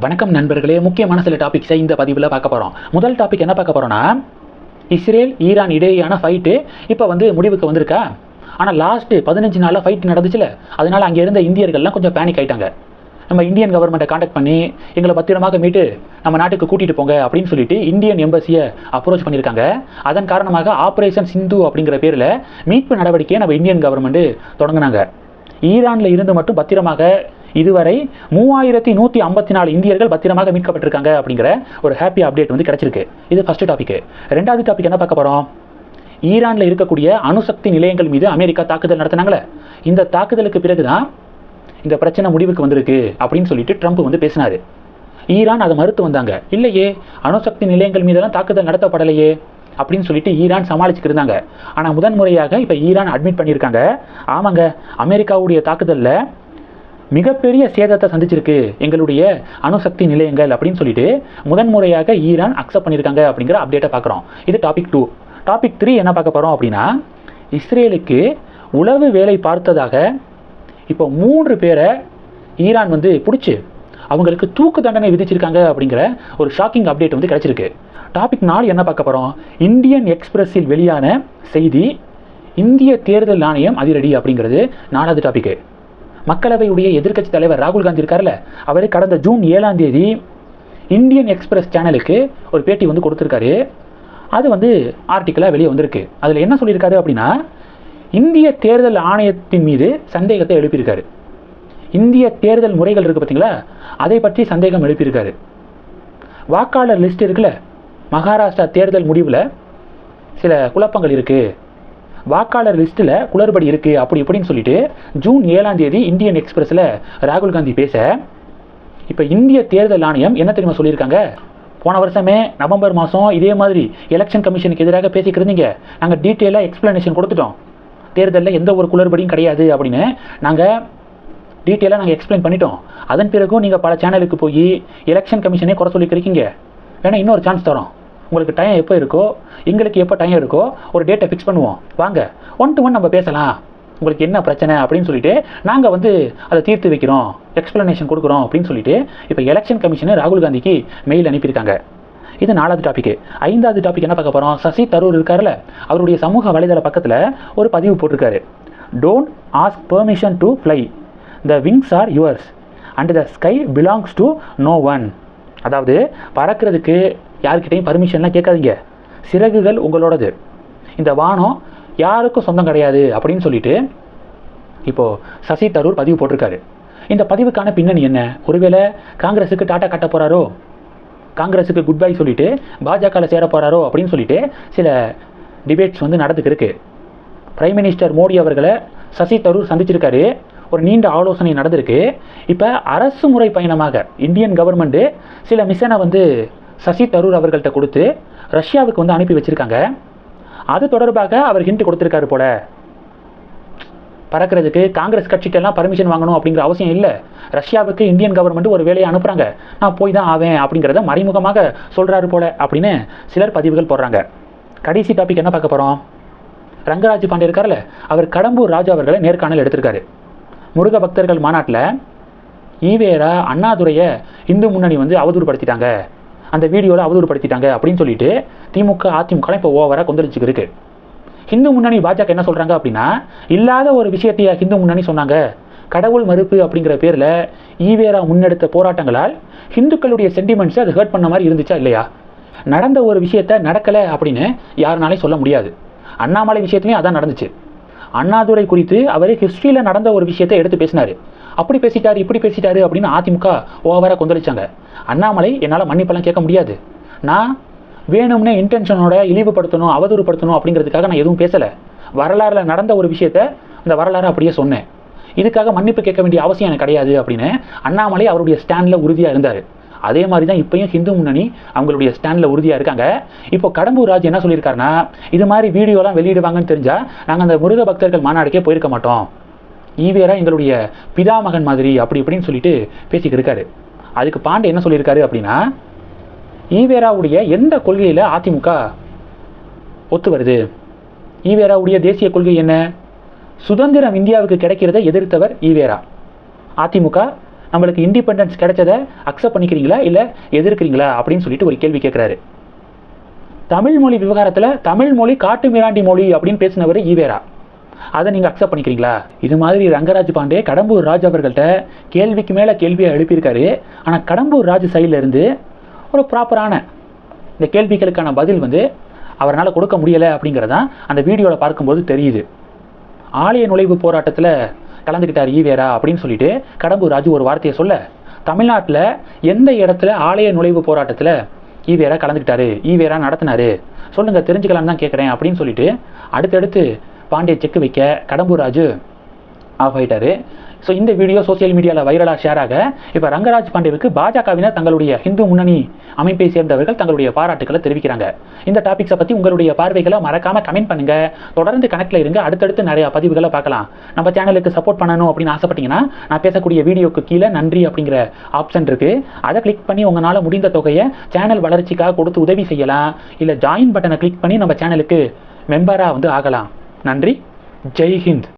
வணக்கம் நண்பர்களே, முக்கியமான சில டாபிக்ஸை இந்த பதிவில் பார்க்க போகிறோம். முதல் டாபிக் என்ன பார்க்க போகிறோன்னா, இஸ்ரேல் ஈரான் இடையேயான ஃபைட்டு இப்போ முடிவுக்கு வந்திருக்கா. ஆனால் லாஸ்ட்டு 15 நாளில் ஃபைட் நடந்துச்சுல, அதனால் அங்கே இருந்த இந்தியர்கள்லாம் கொஞ்சம் பேனிக் ஆகிட்டாங்க. நம்ம இந்தியன் கவர்மெண்ட்டை காண்டாக்ட் பண்ணி எங்களை பத்திரமாக மீட்டு நம்ம நாட்டுக்கு கூட்டிகிட்டு போங்க அப்படின்னு சொல்லிட்டு இந்தியன் எம்பசியை அப்ரோச் பண்ணியிருக்காங்க. அதன் காரணமாக ஆப்ரேஷன் சிந்து அப்படிங்கிற பேரில் மீட்பு நடவடிக்கையை நம்ம இந்தியன் கவர்மெண்ட்டு தொடங்கினாங்க. ஈரானில் இருந்து மட்டும் பத்திரமாக இதுவரை 3154 இந்தியர்கள் பத்திரமாக மீட்கப்பட்டிருக்காங்க அப்படிங்கிற ஒரு ஹாப்பி அப்டேட் கிடைச்சிருக்கு. இது ஃபர்ஸ்ட் டாபிக். ரெண்டாவது டாபிக் என்ன பார்க்க போகிறோம், ஈரானில் இருக்கக்கூடிய அணுசக்தி நிலையங்கள் மீது அமெரிக்கா தாக்குதல் நடத்தினாங்களே, இந்த தாக்குதலுக்கு பிறகுதான் இந்த பிரச்சனை முடிவுக்கு வந்திருக்கு அப்படின்னு சொல்லிட்டு ட்ரம்ப் பேசினார். ஈரான் அதை மறுத்து வந்தாங்க. இல்லையே, அணுசக்தி நிலையங்கள் மீதெல்லாம் தாக்குதல் நடத்தப்படலையே அப்படின்னு சொல்லிட்டு ஈரான் சமாளிச்சுட்டு இருந்தாங்க. ஆனால் முதன்முறையாக இப்போ ஈரான் அட்மிட் பண்ணியிருக்காங்க, ஆமாங்க, அமெரிக்காவுடைய தாக்குதலில் மிகப்பெரிய சேதத்தை சந்திச்சிருக்கு எங்களுடைய அணுசக்தி நிலையங்கள் அப்படின்னு சொல்லிட்டு முதன்முறையாக ஈரான் அக்செப்ட் பண்ணியிருக்காங்க அப்படிங்கிற அப்டேட்டை பார்க்குறோம். இது டாபிக் 2. டாபிக் 3 என்ன பார்க்க போகிறோம் அப்படின்னா, இஸ்ரேலுக்கு உளவு வேலை பார்த்ததாக இப்போ 3 பேரை ஈரான் பிடிச்சி அவங்களுக்கு தூக்கு தண்டனை விதிச்சிருக்காங்க அப்படிங்கிற ஒரு ஷாக்கிங் அப்டேட் கிடைச்சிருக்கு. டாபிக் 4 என்ன பார்க்க போகிறோம், இந்தியன் எக்ஸ்பிரஸில் வெளியான செய்தி, இந்திய தேர்தல் ஆணையம் அதிரடி அப்படிங்கிறது 4வது டாபிக். மக்களவையுடைய எதிர்க்கட்சி தலைவர் ராகுல் காந்தி இருக்கார்ல, அவர் கடந்த ஜூன் 7ஆம் தேதி இந்தியன் எக்ஸ்பிரஸ் சேனலுக்கு ஒரு பேட்டி கொடுத்துருக்காரு. அது ஆர்டிக்கலாக வெளியே வந்திருக்கு. அதில் என்ன சொல்லியிருக்காரு அப்படின்னா, இந்திய தேர்தல் ஆணையத்தின் மீது சந்தேகத்தை எழுப்பியிருக்காரு. இந்திய தேர்தல் முறைகள் இருக்குது பார்த்தீங்களா, அதை பற்றி சந்தேகம் எழுப்பியிருக்காரு. வாக்காளர் லிஸ்ட் இருக்குல்ல, மகாராஷ்டிரா தேர்தல் முடிவில் சில குழப்பங்கள் இருக்குது, வாக்காளர் லிஸ்ட்டில் குளறுபடி இருக்குது அப்படி இப்படின்னு சொல்லிட்டு ஜூன் 7ஆம் தேதி இந்தியன் எக்ஸ்பிரஸில் ராகுல் காந்தி பேச, இப்போ இந்திய தேர்தல் ஆணையம் என்ன தெரியுமா சொல்லியிருக்காங்க, போன வருஷமே நவம்பர் மாதம் இதே மாதிரி எலெக்ஷன் கமிஷனுக்கு எதிராக பேசிக்கிட்டு இருந்தீங்க, நாங்கள் டீட்டெயிலாக எக்ஸ்ப்ளனேஷன் கொடுத்துட்டோம், தேர்தலில் எந்த ஒரு குளறுபடியும் கிடையாது அப்படின்னு நாங்கள் டீட்டெயிலாக எக்ஸ்பிளைன் பண்ணிட்டோம். அதன் பிறகும் நீங்கள் பல சேனலுக்கு போய் எலெக்ஷன் கமிஷனே குறை சொல்லிக்கிறீங்க, வேணா இன்னொரு சான்ஸ் தரோம், உங்களுக்கு டைம் எப்போ இருக்கோ, எங்களுக்கு எப்போ டைம் இருக்கோ ஒரு டேட்டை ஃபிக்ஸ் பண்ணுவோம், வாங்க 1 to 1 நம்ம பேசலாம், உங்களுக்கு என்ன பிரச்சனை அப்படின்னு சொல்லிட்டு நாங்கள் அதை தீர்த்து வைக்கிறோம், எக்ஸ்ப்ளனேஷன் கொடுக்குறோம் அப்படின்னு சொல்லிட்டு இப்போ எலெக்ஷன் கமிஷனை ராகுல் காந்திக்கு மெயில் அனுப்பியிருக்காங்க. இது 4வது டாபிக். 5வது டாபிக் என்ன பார்க்க போகிறோம், சசி தரூர் இருக்கார்ல, அவருடைய சமூக வலைதள பக்கத்தில் ஒரு பதிவு போட்டிருக்காரு, don't ask permission to fly, the wings are yours and the sky belongs to no one. அதாவது பறக்கிறதுக்கு யார்கிட்டையும் பர்மிஷன்லாம் கேட்காதீங்க, சிறகுகள் உங்களோடது, இந்த வானம் யாருக்கும் சொந்தம் கிடையாது அப்படின்னு சொல்லிட்டு இப்போது சசி தரூர் பதிவு போட்டிருக்காரு. இந்த பதிவுக்கான பின்னணி என்ன, ஒருவேளை காங்கிரஸுக்கு டாட்டா காட்ட போகிறாரோ, காங்கிரஸுக்கு குட் பை சொல்லிட்டு பாஜகவில் சேர போகிறாரோ அப்படின்னு சொல்லிட்டு சில டிபேட்ஸ் நடந்துக்கு இருக்கு. பிரைம் மினிஸ்டர் மோடி அவர்களை சசி தரூர் சந்திச்சிருக்காரு, ஒரு நீண்ட ஆலோசனை நடந்திருக்கு. இப்போ அரசு முறை பயணமாக இந்தியன் கவர்மெண்ட்டு சில மிஷனை சசி தரூர் அவர்கள்ட்ட கொடுத்து ரஷ்யாவுக்கு அனுப்பி வச்சுருக்காங்க. அது தொடர்பாக அவர் ஹிண்ட் கொடுத்துருக்காரு போல, பறக்கிறதுக்கு காங்கிரஸ் கட்சிகிட்டெல்லாம் பர்மிஷன் வாங்கணும் அப்படிங்கிற அவசியம் இல்லை, ரஷ்யாவுக்கு இந்தியன் கவர்மெண்ட் ஒரு வேலையை அனுப்புகிறாங்க, நான் போய் தான் ஆவேன் அப்படிங்கிறத மறைமுகமாக சொல்கிறாரு போல அப்படின்னு சிலர் பதிவுகள் போடுறாங்க. கடைசி டாபிக் என்ன பார்க்க போகிறோம், ரங்கராஜ் பாண்டே இருக்கார்ல, அவர் கடம்பூர் ராஜா அவர்களை நேர்காணல் எடுத்திருக்காரு. முருக பக்தர்கள் மாநாட்டில் ஈவேரா அண்ணாதுரையை இந்து முன்னணி அவதூறுபடுத்திட்டாங்க, அந்த வீடியோவில் அவதூறுபடுத்திட்டாங்க அப்படின்னு சொல்லிட்டு திமுக அதிமுக இப்போ ஓவராக கொந்தளிச்சுக்கு இருக்கு. ஹிந்து முன்னணி பாஜக என்ன சொல்கிறாங்க அப்படின்னா, இல்லாத ஒரு விஷயத்தைய ஹிந்து முன்னணி சொன்னாங்க, கடவுள் மறுப்பு அப்படிங்கிற பேரில் ஈவேரா முன்னெடுத்த போராட்டங்களால் ஹிந்துக்களுடைய சென்டிமெண்ட்ஸை அது ஹர்ட் பண்ண மாதிரி இருந்துச்சா இல்லையா, நடந்த ஒரு விஷயத்தை நடக்கலை அப்படின்னு யாருனாலே சொல்ல முடியாது. அண்ணாமலை விஷயத்துலையும் அதான் நடந்துச்சு. அண்ணாதுரை குறித்து அவர் ஹிஸ்ட்ரியில் நடந்த ஒரு விஷயத்தை எடுத்து பேசினார், அப்படி பேசிட்டாரு இப்படி பேசிட்டாரு அப்படின்னு அதிமுக ஓவராக கொந்தளிச்சாங்க. அண்ணாமலை என்னால் மன்னிப்பெல்லாம் கேட்க முடியாது, நான் வேணும்னே இன்டென்ஷனோட இழிவுபடுத்தணும் அவதூறுபடுத்தணும் அப்படிங்கிறதுக்காக நான் எதுவும் பேசலை, வரலாறில் நடந்த ஒரு விஷயத்தை அந்த வரலாறு அப்படியே சொன்னேன், இதுக்காக மன்னிப்பு கேட்க வேண்டிய அவசியம் எனக்கு கிடையாது அப்படின்னு அண்ணாமலை அவருடைய ஸ்டாண்டில் உறுதியாக இருந்தார். அதே மாதிரி தான் இப்போயும் ஹிந்து முன்னணி அவங்களுடைய ஸ்டாண்டில் உறுதியாக இருக்காங்க. இப்போ கடம்பூர் ராஜ் என்ன சொல்லியிருக்காருன்னா, இது மாதிரி வீடியோலாம் வெளியிடுவாங்கன்னு தெரிஞ்சால் நாங்கள் அந்த முருக பக்தர்கள் மாநாடுக்கே போயிருக்க மாட்டோம், ஈவேரா எங்களுடைய பிதாமகன் மாதிரி அப்படி இப்படின்னு சொல்லிட்டு பேசிக்கிட்டு இருக்காரு. அதுக்கு பாண்டே என்ன சொல்லியிருக்காரு அப்படின்னா, ஈவேராவுடைய எந்த கொள்கையில் அதிமுக ஒத்து வருது, ஈவேராவுடைய தேசிய கொள்கை என்ன, சுதந்திரம் இந்தியாவுக்கு கிடைக்கிறத எதிர்த்தவர் ஈவேரா, அதிமுக நம்மளுக்கு இண்டிபெண்டன்ஸ் கிடைச்சதை அக்செப்ட் பண்ணிக்கிறீங்களா இல்லை எதிர்க்கிறீங்களா அப்படின்னு சொல்லிட்டு ஒரு கேள்வி கேட்குறாரு. தமிழ் மொழி விவகாரத்தில் தமிழ் மொழி காட்டு மிராண்டி மொழி அப்படின்னு பேசினவர் ஈவேரா, அதை நீங்கள் அக்செப்ட் பண்ணிக்கிறீங்களா? இது மாதிரி ரங்கராஜ் பாண்டே கடம்பூர் ராஜ் அவர்கள்ட்ட கேள்விக்கு மேலே கேள்வியை எழுப்பியிருக்காரு. ஆனால் கடம்பூர் ராஜ் சைட்லேருந்து ஒரு ப்ராப்பரான இந்த கேள்விகளுக்கான பதில் வந்து அவரால் கொடுக்க முடியலை அப்படிங்கிறதான் அந்த வீடியோவில் பார்க்கும்போது தெரியுது. ஆலய நுழைவு போராட்டத்தில் கலந்துக்கிட்டார் ஈவேரா அப்படின்னு சொல்லிட்டு கடம்பூர் ராஜு ஒரு வார்த்தையை சொல்ல, தமிழ்நாட்டில் எந்த இடத்துல ஆலய நுழைவு போராட்டத்தில் ஈவேரா கலந்துக்கிட்டாரு, ஈவேரா நடத்தினாரு சொல்லுங்கள், தெரிஞ்சுக்கலான்னு தான் கேட்குறேன் அப்படின்னு சொல்லிட்டு அடுத்தடுத்து பாண்டிய செக் வைக்க கடம்பூர் ராஜு ஆஃப் ஆகிட்டாரு. ஸோ இந்த வீடியோ சோசியல் மீடியாவில் வைரலாக ஷேர் ஆக இப்போ ரங்கராஜ் பாண்டேவுக்கு பாஜகவினர் தங்களுடைய இந்து முன்னணி அமைப்பை சேர்ந்தவர்கள் தங்களுடைய பாராட்டுக்களை தெரிவிக்கிறாங்க. இந்த டாபிக்ஸை பற்றி உங்களுடைய பார்வைகளை மறக்காமல் கமெண்ட் பண்ணுங்கள். தொடர்ந்து கனெக்டில் இருங்க. அடுத்தடுத்து நிறையா பதிவுகளை பார்க்கலாம். நம்ம சேனலுக்கு சப்போர்ட் பண்ணணும் அப்படின்னு ஆசைப்பட்டீங்கன்னா நான் பேசக்கூடிய வீடியோக்கு கீழே நன்றி அப்படிங்கிற ஆப்ஷன் இருக்குது. அதை கிளிக் பண்ணி உங்களால் முடிந்த தொகையை சேனல் வளர்ச்சிக்காக கொடுத்து உதவி செய்யலாம். இல்லை ஜாயின் பட்டனை கிளிக் பண்ணி நம்ம சேனலுக்கு மெம்பராக வந்து ஆகலாம். நன்றி. ஜெய் ஹிந்த்.